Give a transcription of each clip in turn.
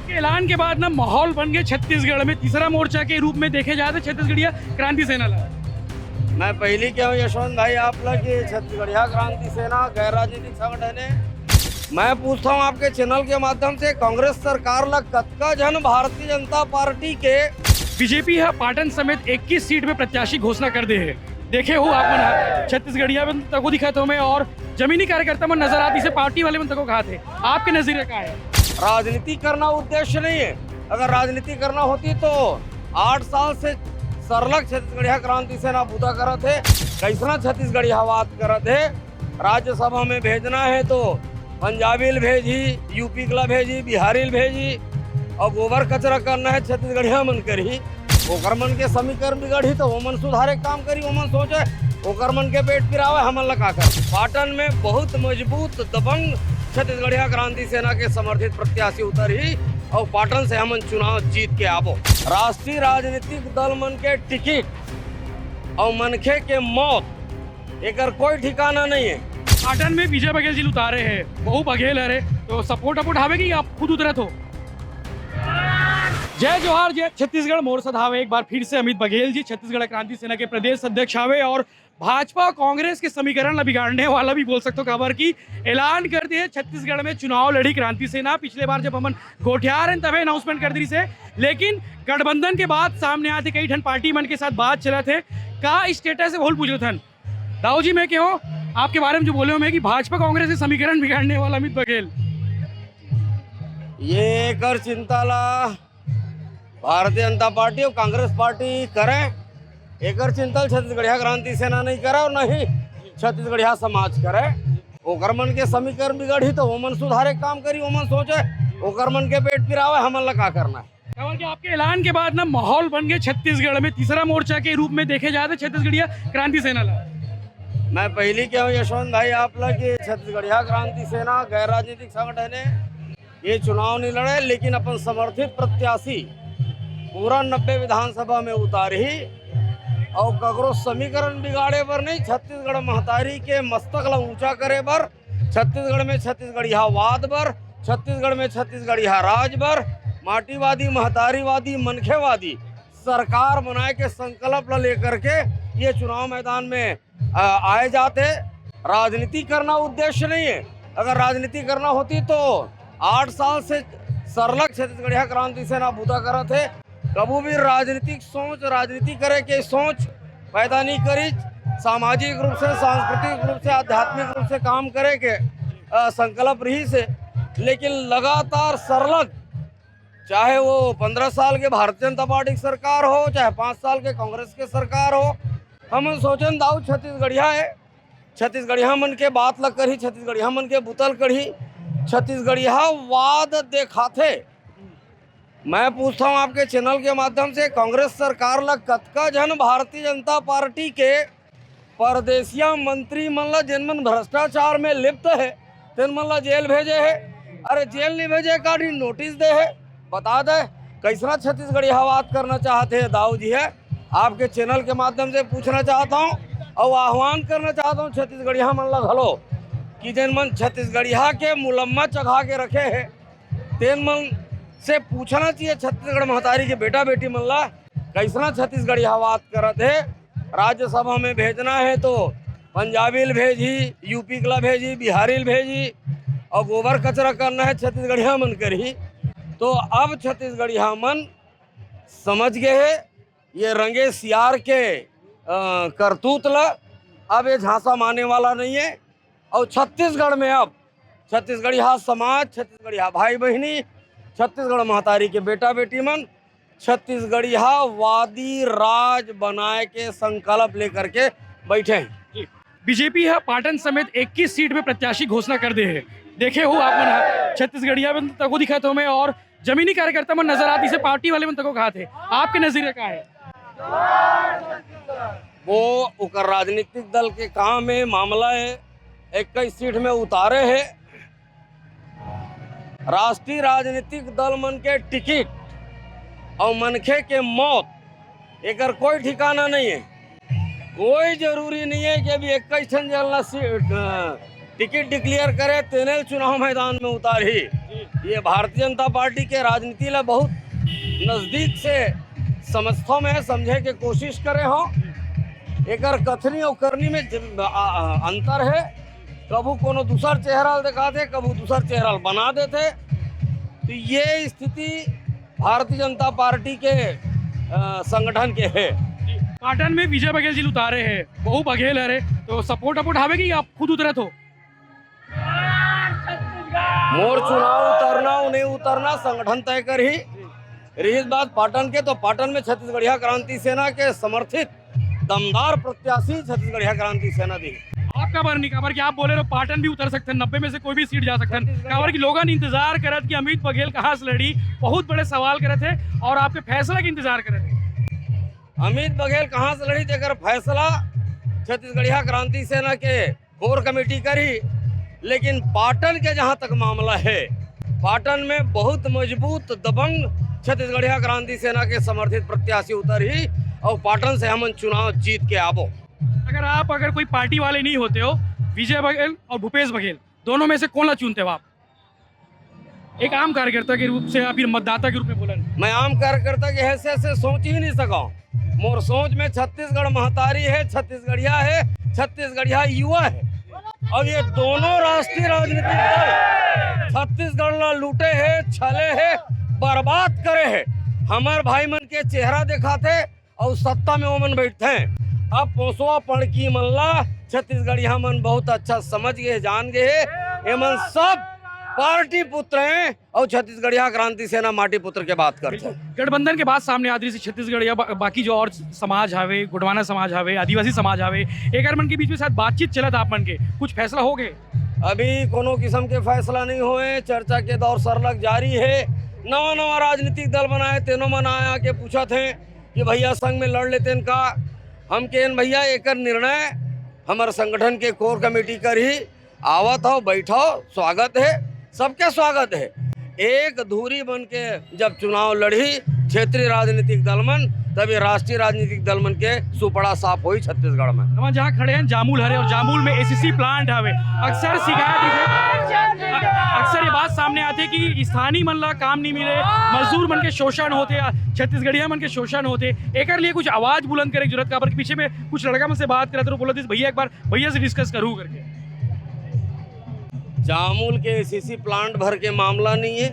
आपके ऐलान के बाद ना माहौल बन गए छत्तीसगढ़ में तीसरा मोर्चा के रूप में देखे जाते छत्तीसगढ़िया क्रांति सेना ला। मैं पहिली कहूँ यशवंत भाई आपला की छत्तीसगढ़िया क्रांति सेना गैर राजनीतिक संगठन है। मैं पूछता हूँ आपके चैनल के माध्यम से कांग्रेस सरकार ला कतका जन भारतीय जनता पार्टी के बीजेपी है पाटन समेत 21 सीट में प्रत्याशी घोषणा कर दे है। देखे हो आप मन छत्तीसगढ़िया में तको दिखत हो में और जमीनी कार्यकर्ता में नजर आती से पार्टी वाले में तको कहा थे। आपके नजरिए का है? राजनीति करना उद्देश्य नहीं है। अगर राजनीति करना होती तो 8 साल से सरलग छत्तीसगढ़िया क्रांति सेना बूता करत है। कैसना छत्तीसगढ़िया बात करत है। राज्यसभा में भेजना है तो पंजाबी भेजी, यूपी ला भेजी, बिहारी भेजी और गोबर कचरा करना है छत्तीसगढ़िया मन करी। ओकर मन के समीकरण बिगड़ी तो ओमन सुधारे काम करी, ओमन सोचे ओकर मन के पेट पिरावे हमन ला का कर। पाटन में बहुत मजबूत दबंग छत्तीसगढ़िया क्रांति सेना के समर्थित प्रत्याशी उतरी और पाटन से हमन चुनाव जीत के आबो। राष्ट्रीय राजनीतिक दल मन के टिकट और मनखे के मौत एकर कोई ठिकाना नहीं है। पाटन में विजय बघेल जी उतारे हैं, बहु बघेल है तो सपोर्ट अपोर्ट हावे कि आप खुद उतरत हो? जय जोहार, जय छत्तीसगढ़ मोर सधावे एक बार फिर से अमित बघेल जी छत्तीसगढ़ क्रांति सेना के प्रदेश अध्यक्ष हावे और भाजपा कांग्रेस के समीकरण बिगाड़ने वाला भी बोल सकते हो। खबर की ऐलान कर दिए छत्तीसगढ़ में चुनाव लड़ी क्रांति सेना। पिछले बार जब हमन गोठियार हैं तभी अनाउंसमेंट कर दी से, लेकिन गठबंधन के बाद सामने आते कई ठन पार्टी मन के साथ बात चला थे का स्टेटस है बोल पूछ थन। दाऊ जी मैं क्यों आपके बारे में जो बोले हो मैं कि भाजपा कांग्रेस के समीकरण बिगाड़ने वाला अमित बघेल ये कर चिंता ला भारतीय जनता पार्टी और कांग्रेस पार्टी करे। एकर चिंता छत्तीसगढ़िया क्रांति सेना नहीं करे और नहीं छत्तीसगढ़िया समाज करे। ओकर मन के समीकरण बिगड़ी तो ओमन सुधारे काम करी, ओमन सोचे ओकर मन के पेट पिरावे हमन ला का करना है। खबर कि आपके ऐलान के बाद ना माहौल बन गए छत्तीसगढ़ में तीसरा मोर्चा के रूप में देखे जाते छत्तीसगढ़िया क्रांति सेना ला। मैं पहिली कहूँ यशवंत भाई आपला की छत्तीसगढ़िया क्रांति सेना गैर राजनीतिक संगठन है। ये चुनाव नहीं लड़े लेकिन अपन समर्थित प्रत्याशी पूरा 90 विधानसभा में उतारी और कगरो समीकरण बिगाड़े बर नहीं, छत्तीसगढ़ महतारी के मस्तक ला ऊंचा करे बर, छत्तीसगढ़ में छत्तीसगढ़िया वाद बर, छत्तीसगढ़ में छत्तीसगढ़िया राज बर, माटीवादी महतारीवादी मनखेवादी सरकार बनाए के संकल्प ला लेकर के ये चुनाव मैदान में आए जाते। राजनीति करना उद्देश्य नहीं है। अगर राजनीति करना होती तो 8 साल से सरलग छत्तीसगढ़िया क्रांति सेना बूता करत है। कभी भी राजनीतिक सोच, राजनीति करे के सोच पैदा नहीं करी। सामाजिक रूप से, सांस्कृतिक रूप से, आध्यात्मिक रूप से काम करे के संकल्प रही से, लेकिन लगातार सरलग चाहे वो 15 साल के भारतीय जनता पार्टी की सरकार हो, चाहे 5 साल के कांग्रेस के सरकार हो, हम सोचन दाऊ छत्तीसगढ़िया है। छत्तीसगढ़िया मन के बात लग करी, छत्तीसगढ़िया मन के बुतल करी, छत्तीसगढ़िया वाद देखाथे। मैं पूछता हूँ आपके चैनल के माध्यम से कांग्रेस सरकार ला कतका जन भारतीय जनता पार्टी के परदेसिया मंत्री मन ला जिन मन भ्रष्टाचार में लिप्त है तिन मन ला जेल भेजे है। अरे जेल नहीं भेजे का नोटिस दे है। बता दे कैसना छत्तीसगढ़िया बात करना चाहते हैं दाऊ जी है। आपके चैनल के माध्यम से पूछना चाहता हूँ और आह्वान करना चाहता हूँ छत्तीसगढ़िया मन ला घलो कि जिन मन छत्तीसगढ़िया के मुलम्मा चढ़ा के रखे है तेन मन से पूछना चाहिए छत्तीसगढ़ महतारी के बेटा बेटी मन ला कैसना छत्तीसगढ़िया बात करत है। राज्यसभा में भेजना है तो पंजाबी भेजी, यूपी ला भेजी, बिहारी भेजी और गोबर कचरा करना है छत्तीसगढ़िया मन करी। तो अब छत्तीसगढ़िया मन समझ गए है ये रंगे सियार के करतूत ला। अब ये झांसा मारने वाला नहीं है। और छत्तीसगढ़ में अब छत्तीसगढ़िया समाज, छत्तीसगढ़िया भाई बहनी, छत्तीसगढ़ महतारी के बेटा बेटी मन छत्तीसगढ़िया वादी राज बनाए के संकल्प लेकर के बैठे हैं। बीजेपी है पाटन समेत 21 सीट में प्रत्याशी घोषणा कर दे है। देखे हो आप मन छत्तीसगढ़िया में तको दिखत हो में और जमीनी कार्यकर्ता में नजर आती से पार्टी वाले में तको कहा थे। आपके नजरिए का है? वो उकर राजनीतिक दल के काम है, मामला है। 21 सीट में उतारे है। राष्ट्रीय राजनीतिक दल मन के टिकट और मनखे के मौत एकर कोई ठिकाना नहीं है। कोई जरूरी नहीं है कि अभी 21 जन टिकट डिक्लेयर करे तेने चुनाव मैदान में उतारी। ये भारतीय जनता पार्टी के राजनीति ला बहुत नजदीक से समझतो में समझे के कोशिश करे हो। एकर कथनी और करनी में अंतर है। कबू कोनो दूसर चेहरा दिखाते, कबू दूसर चेहरा बना देते। तो ये स्थिति भारतीय जनता पार्टी के संगठन के है। पाटन में विजय बघेल जी उतारे हैं, बहु बघेल है, तो सपोर्ट अपोर्ट हावे कि आप खुद उतरत हो? मोर चुनाव उतरना उन्हें उतरना संगठन तय कर ही रही बात पाटन के, तो पाटन में छत्तीसगढ़िया क्रांति सेना के समर्थित दमदार प्रत्याशी छत्तीसगढ़िया क्रांति सेना दी। आपका बार नहीं खबर कि आप बोले रहे पाटन भी उतर सकते हैं, 90 में से कोई भी सीट जा सकते हैं। खबर की लोगों ने इंतजार करत कि अमित बघेल कहाँ से लड़ी, बहुत बड़े सवाल करे थे और आपके फैसला की इंतजार करे थे। अमित बघेल कहाँ से लड़ी देकर फैसला छत्तीसगढ़िया क्रांति सेना के कोर कमेटी करी। लेकिन पाटन के जहाँ तक मामला है, पाटन में बहुत मजबूत दबंग छत्तीसगढ़िया क्रांति सेना के समर्थित प्रत्याशी उतर ही और पाटन से हम चुनाव जीत के आबो। अगर कोई पार्टी वाले नहीं होते हो, विजय बघेल और भूपेश बघेल दोनों में से कौन ला चुनते हो आप? एक आम कार्यकर्ता के रूप से या फिर मतदाता के रूप में बोलन। मैं आम कार्यकर्ता के हैसियत से सोच ही नहीं सका। मोर सोच में छत्तीसगढ़ महतारी है, छत्तीसगढ़िया है, छत्तीसगढ़िया युवा है और ये दोनों राष्ट्रीय राजनीतिक दल छत्तीसगढ़ ला लूटे है, छले है, बर्बाद करे है। हमार भाई मन के चेहरा दिखाते और सत्ता में वो मन बैठते हैं। अब पोसवा पड़की मल्ला छत्तीसगढ़िया मन बहुत अच्छा समझ गए, जान गए। ये मन सब पार्टी पुत्र हैं और छत्तीसगढ़िया क्रांति सेना माटी पुत्र के बात करते हैं। गठबंधन के बाद सामने आदि से छत्तीसगढ़ या बाकी जो और समाज हावे, गुडवाना समाज हावे, आदिवासी समाज हावे, एक मन के बीच में शायद बातचीत चलत आप मन के कुछ फैसला हो गए? अभी कोनो किस्म के फैसला नहीं हुए, चर्चा के दौर सरलग जारी है। नवा नवा राजनीतिक दल बनाए, तेनों मन आया के पूछा थे कि भैया संघ में लड़ लेते इनका। हम के भैया एक निर्णय हमारे संगठन के कोर कमेटी कर ही आवत हो, बैठो, स्वागत है, सबके स्वागत है। एक धुरी बन के जब चुनाव लड़ी क्षेत्रीय राजनीतिक दलमन, तभी राष्ट्रीय राजनीतिक दलमन के सुपड़ा साफ हुई छत्तीसगढ़ में। हम जहाँ खड़े हैं जामुल हरे और जामुल में एसीसी प्लांट हवे। अक्सर शिकायत अक्सर ये बात सामने आती है कि स्थानीय मन ला काम नहीं मिले, मजदूर मन के शोषण होते, छत्तीसगढ़िया मन के शोषण होते। एक लिए कुछ आवाज बुलंद करे जरूरत का, पीछे में कुछ लड़का मुझसे बात करे तो बोला भैया एक बार भैया से डिस्कस करूँ करके। जामुल के एसीसी प्लांट भर के मामला नहीं है।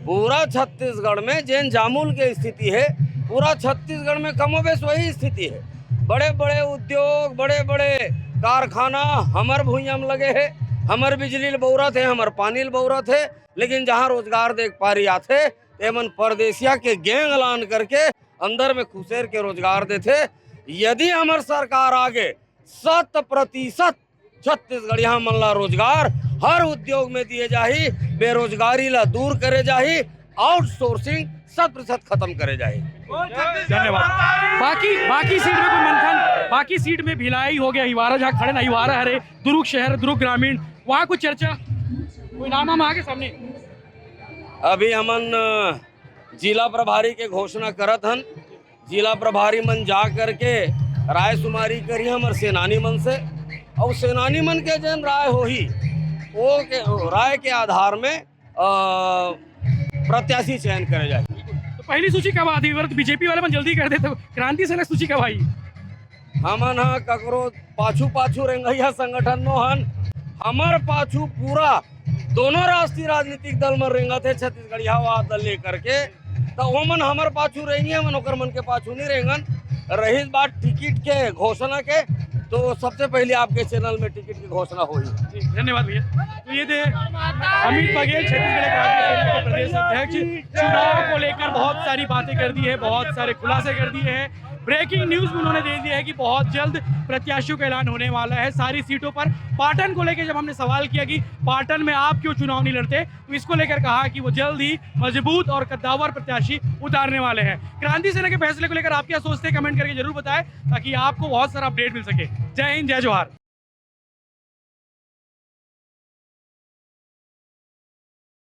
पूरा छत्तीसगढ़ में जैन जामुल की स्थिति है, पूरा छत्तीसगढ़ में कमोबेश वही स्थिति है। बड़े बड़े उद्योग, बड़े बड़े कारखाना हमर भूइयां में लगे हैं, हमर बिजली बौरत है, हमर पानी बौरत है। लेकिन जहाँ रोजगार देख पा रही आते एमन परदेसिया के गैंग ऐलान करके अंदर में खुसेर के रोजगार देते। यदि हमार सरकार आगे 100% छत्तीसगढ़िया मन ला रोजगार हर उद्योग में दिए जाही, बेरोजगारी ला दूर करे जाही, आउटसोर्सिंग 100% खत्म करे जाही। धन्यवाद। बाकी सीट में कोई मंथन, बाकी सीट में भिलाई हो गया, हिवारा जहाँ खड़े ना, हिवारा हरे, दुर्ग शहर, दुर्ग ग्रामीण, वहाँ कुछ चर्चा, कोई नाम हम आगे सामने? अभी हमन जिला प्रभारी के घोषणा करत हन। जिला प्रभारी मन जा करके राय शुमारी करी हमर सेनानी मन से, और सेनानी मन के जन राय हो ही वो के राय के आधार में प्रत्याशी चयन करे जाए। तो पहली सूची कब आती? बीजेपी वाले मन जल्दी कर देते, क्रांति सेना सूची कब आई? हमन हा ककरो पाछू पाछू रेंगैया संगठन नो हन, हमर पाछू पूरा दोनों राष्ट्रीय राजनीतिक दल में रेंगत है छत्तीसगढ़िया दल लेकर के। तो वो मन हमर पाछू रहेंगे, हमन ओकर मन के पाछू नहीं रहेंगन। रही बात टिकट के घोषणा के, तो सबसे पहले आपके चैनल में टिकट की घोषणा हुई। धन्यवाद भैया। तो ये थे अमित बघेल, छत्तीसगढ़ क्रांति सेना के प्रदेश अध्यक्ष। चुनाव को लेकर बहुत सारी बातें कर दी है, बहुत सारे खुलासे कर दिए हैं। ब्रेकिंग न्यूज उन्होंने दे दिया है कि बहुत जल्द प्रत्याशियों का ऐलान होने वाला है सारी सीटों पर। पाटन को लेकर जब हमने सवाल किया कि पाटन में आप क्यों चुनाव नहीं लड़ते, तो इसको लेकर कहा कि वो जल्द ही मजबूत और कद्दावर प्रत्याशी उतारने वाले हैं। क्रांति सेना के फैसले को लेकर आप क्या सोचते हैं, कमेंट करके जरूर बताएं ताकि आपको बहुत सारा अपडेट मिल सके। जय हिंद, जय जोहार।